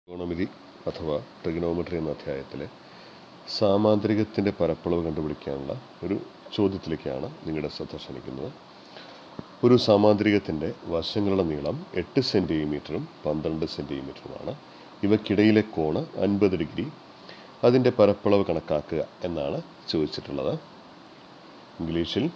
ത്രികോണമിതി അഥവാ ട്രിഗണോമെട്രി എന്ന അധ്യായത്തിലെ സാമാന്തരികത്തിൻ്റെ പരപ്പളവ് കണ്ടുപിടിക്കാനുള്ള ഒരു ചോദ്യത്തിലേക്കാണ് നിങ്ങളുടെ ശ്രദ്ധ ക്ഷണിക്കുന്നത്. ഒരു സാമാന്തരികത്തിൻ്റെ വശങ്ങളുടെ നീളം 8 സെൻറ്റിമീറ്ററും 12 സെൻറ്റിമീറ്ററുമാണ്. ഇവയ്ക്കിടയിലെ കോണ് 50 ഡിഗ്രി. അതിൻ്റെ പരപ്പളവ് കണക്കാക്കുക എന്നാണ് ചോദിച്ചിട്ടുള്ളത്. ഇംഗ്ലീഷിൽ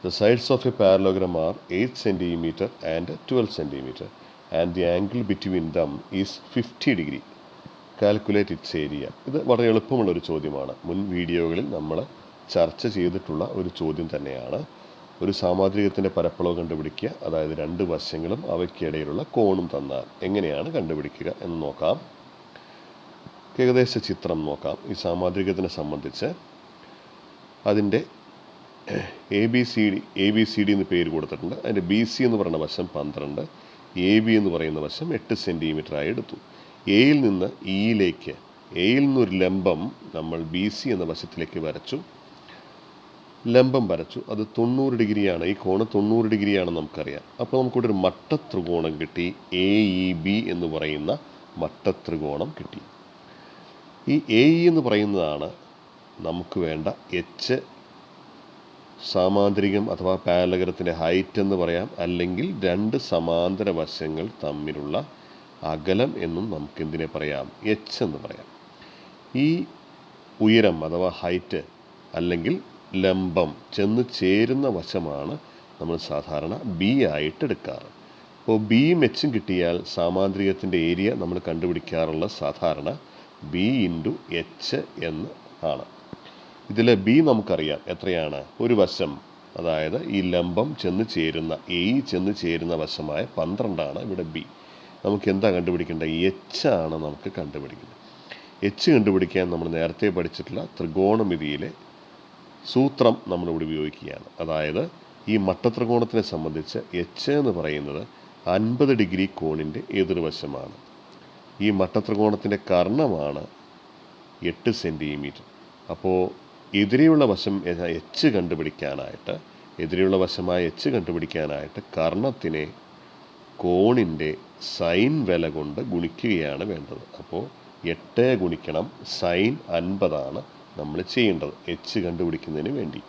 The sides of a parallelogram are 8 centimeter and 12 centimeter and the angle between them is 50 degree. Calculate its area. ഇത് വളരെ എളുപ്പമുള്ളൊരു ചോദ്യമാണ്. മുൻ വീഡിയോകളിൽ നമ്മൾ ചർച്ച ചെയ്തിട്ടുള്ള ഒരു ചോദ്യം തന്നെയാണ്. ഒരു സാമാന്തരികത്തിൻ്റെ പരപ്പളവ് കണ്ടുപിടിക്കുക, അതായത് രണ്ട് വശങ്ങളും അവയ്ക്കിടയിലുള്ള കോണും തന്നാൽ എങ്ങനെയാണ് കണ്ടുപിടിക്കുക എന്ന് നോക്കാം. ഏകദേശ ചിത്രം നോക്കാം. ഈ സാമാന്തരികത്തിനെ സംബന്ധിച്ച് അതിൻ്റെ എ ബി സി ഡി എന്ന് പേര് കൊടുത്തിട്ടുണ്ട്. അതിൻ്റെ ബി സി എന്ന് പറയുന്ന വശം 12, എ ബി എന്ന് പറയുന്ന വശം 8 സെൻറ്റിമീറ്ററായി എടുത്തു. എയിൽ നിന്ന് ഇയിലേക്ക്, എയിൽ നിന്നൊരു ലംബം നമ്മൾ ബി സി എന്ന വശത്തിലേക്ക് വരച്ചു. ലംബം വരച്ചു. അത് 90 ഡിഗ്രിയാണ്. ഈ കോണ് 90 ഡിഗ്രിയാണെന്ന് നമുക്കറിയാം. അപ്പോൾ നമുക്കിവിടെ ഒരു മട്ടത്രികോണം കിട്ടി. എ ഇ ബി എന്ന് പറയുന്ന മട്ടത്രികോണം കിട്ടി. ഈ എ ഇ എന്ന് പറയുന്നതാണ് നമുക്ക് വേണ്ട എച്ച് സാമാന്തരികം അഥവാ പാരലഗ്രത്തിൻ്റെ ഹൈറ്റ് എന്ന് പറയാം, അല്ലെങ്കിൽ രണ്ട് സമാന്തര വശങ്ങൾ തമ്മിലുള്ള അകലം എന്നും നമുക്ക് എന്തിനെ പറയാം, എച്ച് എന്ന് പറയാം. ഈ ഉയരം അഥവാ ഹൈറ്റ് അല്ലെങ്കിൽ ലംബം ചെന്ന് ചേരുന്ന വശമാണ് നമ്മൾ സാധാരണ ബി ആയിട്ട് എടുക്കാറ്. അപ്പോൾ ബിയും എച്ചും കിട്ടിയാൽ സാമാന്തരികത്തിൻ്റെ ഏരിയ നമ്മൾ കണ്ടുപിടിക്കാറുള്ള സാധാരണ ബി ഇൻറ്റു എച്ച് എന്ന് ആണ്. ഇതിൽ ബി നമുക്കറിയാം എത്രയാണ്, ഒരു വശം, അതായത് ഈ ലംബം ചെന്ന് ചേരുന്ന ചെന്ന് ചേരുന്ന വശമായ 12 ഇവിടെ ബി. നമുക്ക് എന്താ കണ്ടുപിടിക്കേണ്ടത്, എച്ച് ആണ് നമുക്ക് കണ്ടുപിടിക്കുന്നത്. എച്ച് കണ്ടുപിടിക്കാൻ നമ്മൾ നേരത്തെ പഠിച്ചിട്ടുള്ള ത്രികോണമിതിയിലെ സൂത്രം നമ്മളിവിടെ ഉപയോഗിക്കുകയാണ്. അതായത് ഈ മട്ടത്രികോണത്തിനെ സംബന്ധിച്ച് എച്ച് എന്ന് പറയുന്നത് 50 ഡിഗ്രി കോണിൻ്റെ എതിർവശമാണ്. ഈ മട്ടത്രികോണത്തിൻ്റെ കർണമാണ് 8 സെൻറ്റിമീറ്റർ. അപ്പോൾ എതിരെയുള്ള വശം എച്ച് കണ്ടുപിടിക്കാനായിട്ട് കർണത്തിനെ കോണിൻ്റെ സൈൻ വില കൊണ്ട് ഗുണിക്കുകയാണ് വേണ്ടത്. അപ്പോൾ 8 ഗുണിക്കണം സൈൻ 50 നമ്മൾ ചെയ്യേണ്ടത് എച്ച് കണ്ടുപിടിക്കുന്നതിന് വേണ്ടി.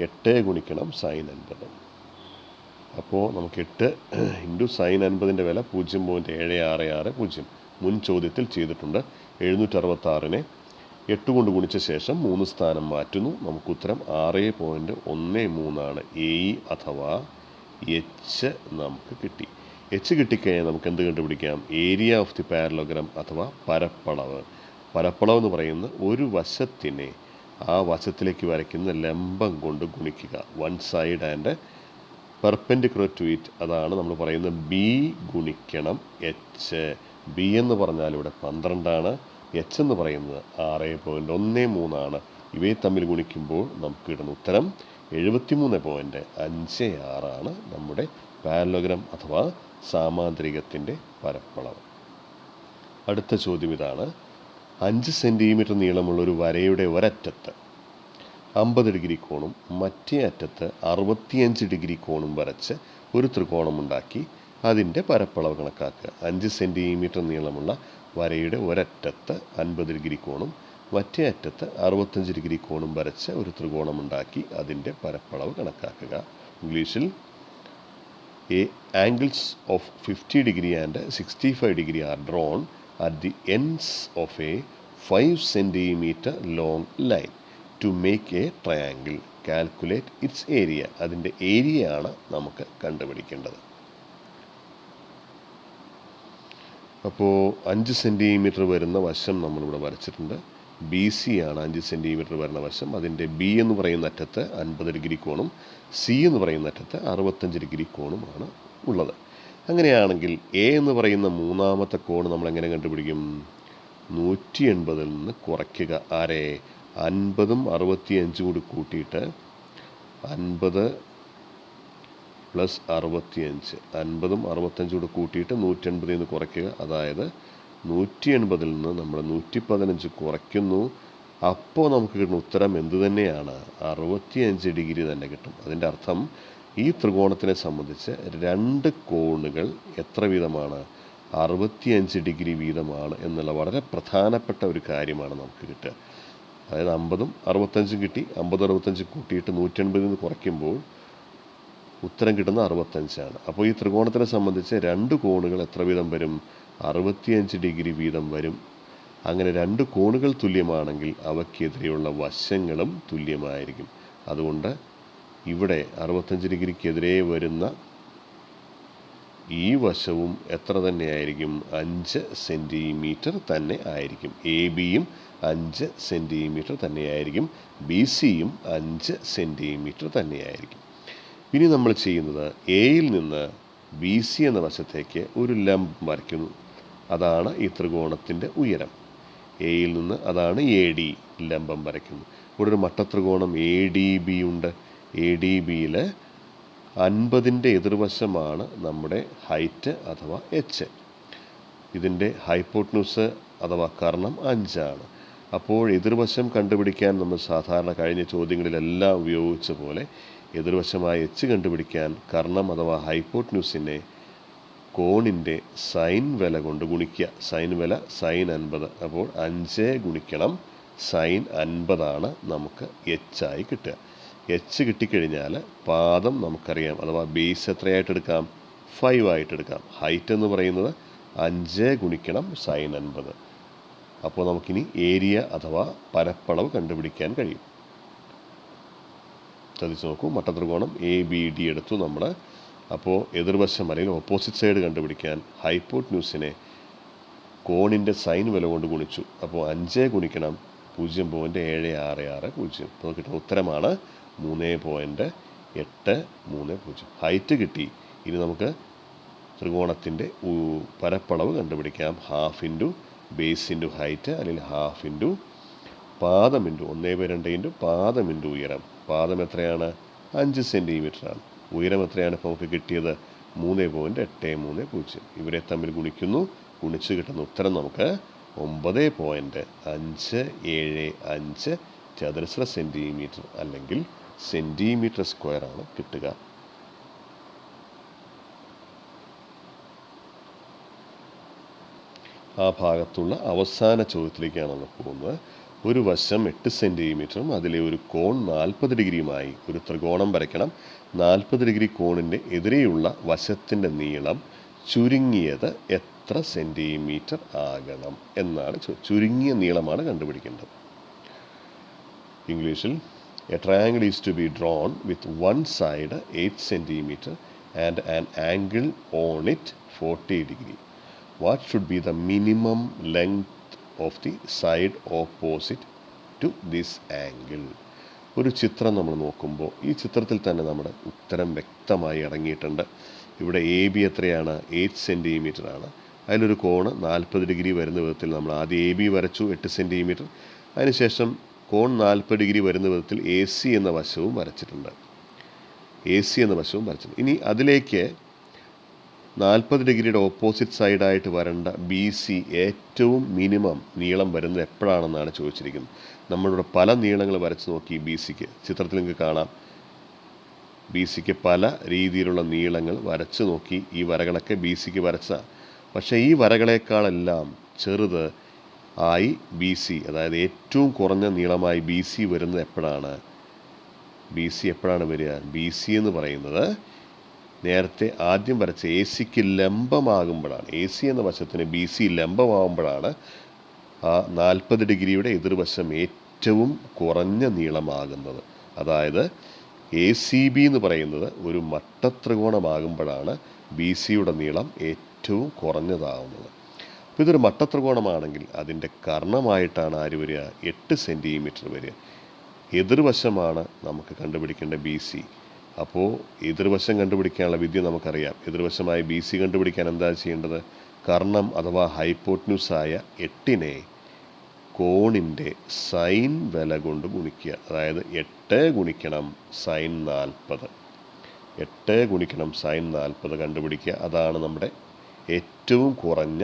8 ഗുണിക്കണം സൈൻ 50. അപ്പോൾ നമുക്ക് 8 ഇൻറ്റു സൈൻ 50ൻ്റെ വില 0.7660 മുൻ ചോദ്യത്തിൽ ചെയ്തിട്ടുണ്ട്. 766നെ 8 കൊണ്ട് ഗുണിച്ച ശേഷം 3 സ്ഥാനം മാറ്റുന്നു. നമുക്ക് ഉത്തരം 6.13 എ ഇ അഥവാ എച്ച് നമുക്ക് കിട്ടി. എച്ച് കിട്ടിക്കഴിഞ്ഞാൽ നമുക്ക് എന്ത് കണ്ടുപിടിക്കാം, ഏരിയ ഓഫ് ദി പാരലോഗ്രാം അഥവാ പരപ്പളവ്. പരപ്പളവ് എന്ന് പറയുന്നത് ഒരു വശത്തിനെ ആ വശത്തിലേക്ക് വരയ്ക്കുന്ന ലംബം കൊണ്ട് ഗുണിക്കുക. One side and perpendicular to it, അതാണ് നമ്മൾ പറയുന്നത് ബി ഗുണിക്കണം എച്ച്. ബി എന്ന് പറഞ്ഞാൽ ഇവിടെ 12, എച്ച് എന്ന് പറയുന്നത് 6.13. ഇവയെ തമ്മിൽ ഗുണിക്കുമ്പോൾ നമുക്ക് കിട്ടുന്ന ഉത്തരം 73.56 നമ്മുടെ പാരലോഗ്രാം അഥവാ സാമാന്തരികത്തിൻ്റെ പരപ്പളവ്. അടുത്ത ചോദ്യം ഇതാണ്. 5 സെൻറ്റിമീറ്റർ നീളമുള്ളൊരു വരയുടെ ഒരറ്റത്ത് 50 ഡിഗ്രി കോണും മറ്റേ അറ്റത്ത് 65 ഡിഗ്രി കോണും വരച്ച് ഒരു ത്രികോണമുണ്ടാക്കി അതിൻ്റെ പരപ്പളവ് കണക്കാക്കുക. 5 സെൻറ്റിമീറ്റർ നീളമുള്ള വരയുടെ ഒരറ്റത്ത് 50 ഡിഗ്രി കോണും മറ്റേ അറ്റത്ത് 65 ഡിഗ്രി കോണും വരച്ച് ഒരു ത്രികോണമുണ്ടാക്കി അതിൻ്റെ പരപ്പളവ് കണക്കാക്കുക. ഇംഗ്ലീഷിൽ angles of 50 degree and 65 degree are drawn at the ends of a 5 centimeter long line to make a triangle. Calculate its area. അതിൻ്റെ ഏരിയയാണ് നമുക്ക് കണ്ടുപിടിക്കേണ്ടത്. അപ്പോൾ 5 സെൻറ്റിമീറ്റർ വരുന്ന വശം നമ്മളിവിടെ വരച്ചിട്ടുണ്ട്. ബി സി ആണ് 5 സെൻറ്റിമീറ്റർ വരുന്ന വശം. അതിൻ്റെ ബി എന്ന് പറയുന്ന അറ്റത്ത് 50 ഡിഗ്രി കോണും സി എന്ന് പറയുന്ന അറ്റത്ത് 65 ഡിഗ്രി കോണുമാണ് ഉള്ളത്. അങ്ങനെയാണെങ്കിൽ എ എന്ന് പറയുന്ന മൂന്നാമത്തെ കോണ് നമ്മൾ എങ്ങനെ കണ്ടുപിടിക്കും, 180 നിന്ന് കുറയ്ക്കുക. 50ഉം 65 കൂടി കൂട്ടിയിട്ട് 50 പ്ലസ് 65, 50ഉം 65 കൂടി കൂട്ടിയിട്ട് 180 നിന്ന് കുറയ്ക്കുക. അതായത് 180 നിന്ന് നമ്മൾ 115 കുറയ്ക്കുന്നു. അപ്പോൾ നമുക്ക് കിട്ടുന്ന ഉത്തരം എന്ത് തന്നെയാണ്, 65 ഡിഗ്രി തന്നെ കിട്ടും. അതിൻ്റെ അർത്ഥം ഈ ത്രികോണത്തിനെ സംബന്ധിച്ച് രണ്ട് കോണുകൾ എത്ര വീതമാണ്, 65 ഡിഗ്രി വീതമാണ് എന്നുള്ള വളരെ പ്രധാനപ്പെട്ട ഒരു കാര്യമാണ് നമുക്ക് കിട്ടുക. അതായത് 50ഉം 65ഉം കിട്ടി, 50 65 കൂട്ടിയിട്ട് 180 നിന്ന് കുറയ്ക്കുമ്പോൾ ഉത്തരം കിട്ടുന്ന 65ആണ്. അപ്പോൾ ഈ ത്രികോണത്തിനെ സംബന്ധിച്ച് രണ്ട് കോണുകൾ എത്ര വീതം വരും? 65 ഡിഗ്രി വീതം വരും. അങ്ങനെ രണ്ട് കോണുകൾ തുല്യമാണെങ്കിൽ അവയ്ക്കെതിരെയുള്ള വശങ്ങളും തുല്യമായിരിക്കും. അതുകൊണ്ട് ഇവിടെ 65 ഡിഗ്രിക്കെതിരെ വരുന്ന ഈ വശവും എത്ര തന്നെയായിരിക്കും? 5 സെൻറ്റിമീറ്റർ തന്നെ ആയിരിക്കും. എ ബിയും 5 സെൻറ്റിമീറ്റർ തന്നെയായിരിക്കും. ബി സിയും 5 സെൻറ്റിമീറ്റർ തന്നെയായിരിക്കും. ഇനി നമ്മൾ ചെയ്യുന്നത് എയിൽ നിന്ന് ബി സി എന്ന വശത്തേക്ക് ഒരു ലംബം വരയ്ക്കുന്നു. അതാണ് ഈ ത്രികോണത്തിൻ്റെ ഉയരം. എയിൽ നിന്ന് അതാണ് എ ഡി, ലംബം വരയ്ക്കുന്നു. ഇവിടെ ഒരു മട്ടത്രികോണം എ ഡി ബി ഉണ്ട്. എ ഡി ബിയിൽ 50ൻ്റെ എതിർവശമാണ് നമ്മുടെ ഹൈറ്റ് അഥവാ എച്ച്. ഇതിൻ്റെ ഹൈപ്പോട്ട്ന്യൂസ് അഥവാ കർണം 5ആണ്. അപ്പോൾ എതിർവശം കണ്ടുപിടിക്കാൻ നമ്മൾ സാധാരണ കഴിഞ്ഞ ചോദ്യങ്ങളിലെല്ലാം ഉപയോഗിച്ച പോലെ എതിർവശമായ എച്ച് കണ്ടുപിടിക്കാൻ കർണം അഥവാ ഹൈപ്പോട്ട്ന്യൂസിനെ കോണിൻ്റെ സൈൻ വില കൊണ്ട് ഗുണിക്കുക. സൈൻ വില സൈൻ 50. അപ്പോൾ 5 ഗുണിക്കണം സൈൻ 50 നമുക്ക് എച്ചായി കിട്ടുക. എച്ച് കിട്ടിക്കഴിഞ്ഞാൽ പാദം നമുക്കറിയാം, അഥവാ ബേസ് എത്രയായിട്ട് എടുക്കാം? 5 ആയിട്ട് എടുക്കാം. ഹൈറ്റ് എന്ന് പറയുന്നത് 5 ഗുണിക്കണം സൈൻ 50. അപ്പോൾ നമുക്കിനി ഏരിയ അഥവാ പരപ്പളവ് കണ്ടുപിടിക്കാൻ കഴിയും. ശ്രദ്ധിച്ച് നോക്കൂ, മട്ടത്രികോണം എ ബി ഡി എടുത്തു നമ്മൾ. അപ്പോൾ എതിർവശം അല്ലെങ്കിൽ ഓപ്പോസിറ്റ് സൈഡ് കണ്ടുപിടിക്കാൻ ഹൈപ്പോട്ട്ന്യൂസിനെ കോണിൻ്റെ സൈൻ വില കൊണ്ട് ഗുണിച്ചു. അപ്പോൾ 5 ഗുണിക്കണം 0.7660. അപ്പോൾ കിട്ടുന്ന ഉത്തരമാണ് 3.830. ഹൈറ്റ് കിട്ടി. ഇനി നമുക്ക് ത്രികോണത്തിൻ്റെ പരപ്പളവ് കണ്ടുപിടിക്കാം. Half into base into height, അല്ലെങ്കിൽ ഹാഫ് ഇൻറ്റു പാദം ഇൻറ്റു 1/2 ഇൻറ്റു പാദം ഇൻറ്റു ഉയരം. പാദം എത്രയാണ്? 5 സെൻറ്റിമീറ്ററാണ്. ഉയരം എത്രയാണ് ഇപ്പോൾ നമുക്ക് കിട്ടിയത്? 3.830. ഇവരെ തമ്മിൽ ഗുണിക്കുന്നു. ഗുണിച്ച് കിട്ടുന്ന ഉത്തരം നമുക്ക് 9.575 ചതുരശ്ര സെൻറ്റിമീറ്റർ അല്ലെങ്കിൽ സെൻറ്റിമീറ്റർ സ്ക്വയറാണ് കിട്ടുക. ആ ഭാഗത്തുള്ള അവസാന ചോദ്യത്തിലേക്കാണ് നമ്മൾ പോകുന്നത്. ഒരു വശം 8 സെൻറ്റിമീറ്ററും അതിലെ ഒരു കോൺ 40 ഡിഗ്രിയുമായി ഒരു ത്രികോണം വരയ്ക്കണം. 40 ഡിഗ്രി കോണിൻ്റെ എതിരെയുള്ള വശത്തിൻ്റെ നീളം ചുരുങ്ങിയത് എത്ര സെൻറ്റിമീറ്റർ ആകണം എന്നാണ് ചുരുങ്ങിയ നീളമാണ് കണ്ടുപിടിക്കേണ്ടത്. ഇംഗ്ലീഷിൽ a triangle is to be drawn with one side 8 centimeter and an angle on it 40 degree. What should be the minimum length of the side opposite to this angle? ഒരു ചിത്രം നമ്മൾ നോക്കുമ്പോൾ ഈ ചിത്രത്തിൽ തന്നെ നമ്മുടെ ഉത്തരം വ്യക്തമായി ഇറങ്ങിയിട്ടുണ്ട്. ഇവിടെ എ ബി എത്രയാണ്? 8 സെൻറ്റിമീറ്റർ ആണ്. അതിലൊരു കോണ് 40 ഡിഗ്രി വരുന്ന വിധത്തിൽ നമ്മൾ ആദ്യം എ ബി വരച്ചു 8 സെൻറ്റിമീറ്റർ. അതിനുശേഷം കോൺ 40 ഡിഗ്രി വരുന്ന വിധത്തിൽ എ സി എന്ന വശവും വരച്ചിട്ടുണ്ട്. ഇനി അതിലേക്ക് 40 ഡിഗ്രിയുടെ ഓപ്പോസിറ്റ് സൈഡായിട്ട് വരേണ്ട ബി സി ഏറ്റവും മിനിമം നീളം വരുന്നത് എപ്പോഴാണെന്നാണ് ചോദിച്ചിരിക്കുന്നത്. നമ്മളിവിടെ പല നീളങ്ങൾ വരച്ച് നോക്കി. ബി സിക്ക് ചിത്രത്തിൽ നിങ്ങൾക്ക് കാണാം. ബി സിക്ക് പല രീതിയിലുള്ള നീളങ്ങൾ വരച്ച് നോക്കി. ഈ വരകളൊക്കെ ബി സിക്ക് വരച്ചതാണ്. പക്ഷേ ഈ വരകളെക്കാളെല്ലാം ചെറുത് ആയി ബി സി, അതായത് ഏറ്റവും കുറഞ്ഞ നീളമായി ബി സി വരുന്നത് എപ്പോഴാണ്? ബി സി എപ്പോഴാണ് വരിക? ബി സി എന്ന് പറയുന്നത് നേരത്തെ ആദ്യം വരച്ച എ സിക്ക് ലംബമാകുമ്പോഴാണ്. എ സി എന്ന വശത്തിന് ബി സി ലംബമാകുമ്പോഴാണ് ആ 40 ഡിഗ്രിയുടെ എതിർവശം ഏറ്റവും കുറഞ്ഞ നീളമാകുന്നത്. അതായത് എ സി ബി എന്ന് പറയുന്നത് ഒരു മട്ടത്രികോണമാകുമ്പോഴാണ് ബി സിയുടെ നീളം ഏറ്റവും കുറഞ്ഞതാവുന്നത്. അപ്പോൾ ഇതൊരു മട്ടത്രികോണമാണെങ്കിൽ അതിൻ്റെ കർണമായിട്ടാണ് ആര് വരിക? 8 സെൻറ്റിമീറ്റർ വരിക. എതിർവശമാണ് നമുക്ക് കണ്ടുപിടിക്കേണ്ട ബി സി. അപ്പോൾ എതിർവശം കണ്ടുപിടിക്കാനുള്ള വിദ്യ നമുക്കറിയാം. എതിർവശമായ ബി സി കണ്ടുപിടിക്കാൻ എന്താ ചെയ്യേണ്ടത്? കർണം അഥവാ ഹൈപ്പോട്ട്ന്യൂസായ 8നെ കോണിൻ്റെ സൈൻ വില കൊണ്ട് ഗുണിക്കുക. അതായത് 8 ഗുണിക്കണം സൈൻ 40. 8 ഗുണിക്കണം സൈൻ 40 കണ്ടുപിടിക്കുക. അതാണ് നമ്മുടെ ഏറ്റവും കുറഞ്ഞ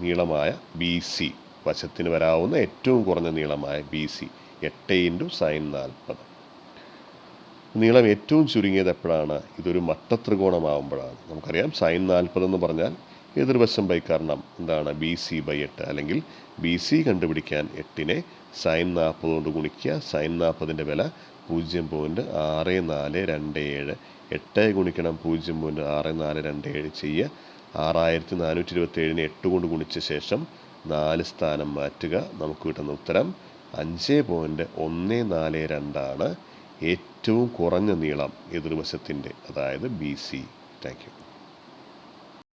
നീളമായ ബി സി, വശത്തിന് വരാവുന്ന ഏറ്റവും കുറഞ്ഞ നീളമായ ബി സി. 8 into sine 40. നീളം ഏറ്റവും ചുരുങ്ങിയത് എപ്പോഴാണ്? ഇതൊരു മട്ടത്രികോണമാകുമ്പോഴാണ്. നമുക്കറിയാം സൈൻ 40 എന്ന് പറഞ്ഞാൽ എതിർവശം ബൈ കാരണം എന്താണ് BC/8 അല്ലെങ്കിൽ BC കണ്ടുപിടിക്കാൻ 8നെ sin 40 കൊണ്ട് ഗുണിക്കുക. sin 40ൻ്റെ വില 0.6427. 8 ഗുണിക്കണം 0.6427 ചെയ്യുക. 6427നെ 8 കൊണ്ട് ഗുണിച്ച ശേഷം 4 സ്ഥാനം മാറ്റുക. നമുക്ക് കിട്ടുന്ന ഉത്തരം 5.142 ഏറ്റവും കുറഞ്ഞ നീളം എതിർവശത്തിൻ്റെ, അതായത് BC. Thank you.